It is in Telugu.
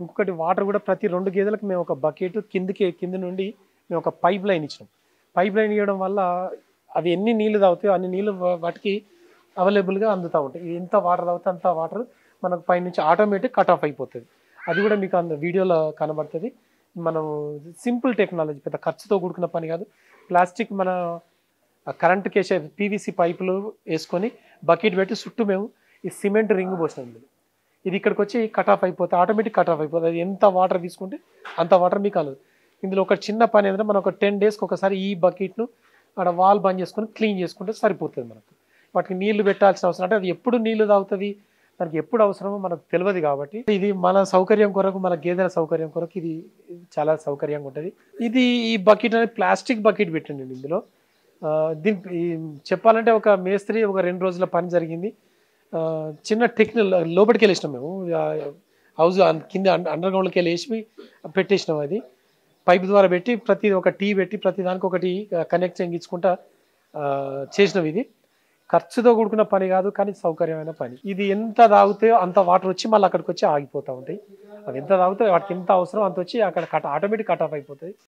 ఇంకొకటి వాటర్ కూడా ప్రతి 2 గేదెలకు మేము ఒక బకెట్ కింద నుండి మేము ఒక పైప్ లైన్ ఇచ్చినాం. పైప్ లైన్ ఇవ్వడం వల్ల అవి ఎన్ని నీళ్లు తాగుతాయో అన్ని నీళ్లు వాటికి అవైలబుల్గా అందుతూ ఉంటాయి. ఎంత వాటర్ తాగితే అంత వాటర్ మనకు పైనుంచి ఆటోమేటిక్ కట్ ఆఫ్ అయిపోతుంది. అది కూడా మీకు వీడియోలో కనబడుతుంది. మనం సింపుల్ టెక్నాలజీ, పెద్ద ఖర్చుతో కూడుకున్న పని కాదు. ప్లాస్టిక్ మన కరెంట్ కేసే పీవీసీ పైపులు వేసుకొని బకెట్ పెట్టి చుట్టూ మేము ఈ సిమెంట్ రింగ్ పోసినాం. ఇది ఇక్కడికి వచ్చి కట్ ఆఫ్ అయిపోతుంది, ఆటోమేటిక్ కట్ ఆఫ్ అయిపోతుంది. అది ఎంత వాటర్ తీసుకుంటే అంత వాటర్ మీకు కలదు. ఇందులో ఒక చిన్న పని ఏంటంటే మనం ఒక 10 డేస్కి ఒకసారి ఈ బకెట్ను అక్కడ వాల్ బంద్ చేసుకొని క్లీన్ చేసుకుంటే సరిపోతుంది. మనకు వాటికి నీళ్లు పెట్టాల్సిన అవసరం, అంటే అది ఎప్పుడు నీళ్లు తాగుతుంది, దానికి ఎప్పుడు అవసరమో మనకు తెలియదు. కాబట్టి ఇది మన సౌకర్యం కొరకు, మన గేదెల సౌకర్యం కొరకు ఇది చాలా సౌకర్యంగా ఉంటుంది. ఇది ఈ బకెట్ అనేది ప్లాస్టిక్ బకెట్ పెట్టండి. ఇందులో దీనికి చెప్పాలంటే ఒక మేస్త్రి ఒక 2 రోజుల పని జరిగింది. చిన్న టెక్నికల్ లోపలికి వెళ్ళేసినాం మేము, హౌస్ కింద అండర్ గ్రౌండ్కి వెళ్ళి వేసి పెట్టేసినాం. అది పైప్ ద్వారా పెట్టి ప్రతి ఒక టీ పెట్టి ప్రతి దానికి ఒకటి కనెక్ట్ చేయించుకుంటా చేసినాం. ఇది ఖర్చుతో కూడుకున్న పని కాదు, కానీ సౌకర్యమైన పని. ఇది ఎంత తాగితే అంత వాటర్ వచ్చి మళ్ళీ అక్కడికి వచ్చి ఆగిపోతూ ఉంటాయి. అవి ఎంత తాగితే వాటికి ఎంత అవసరం అంత వచ్చి అక్కడ ఆటోమేటిక్ కట్ ఆఫ్ అయిపోతుంది.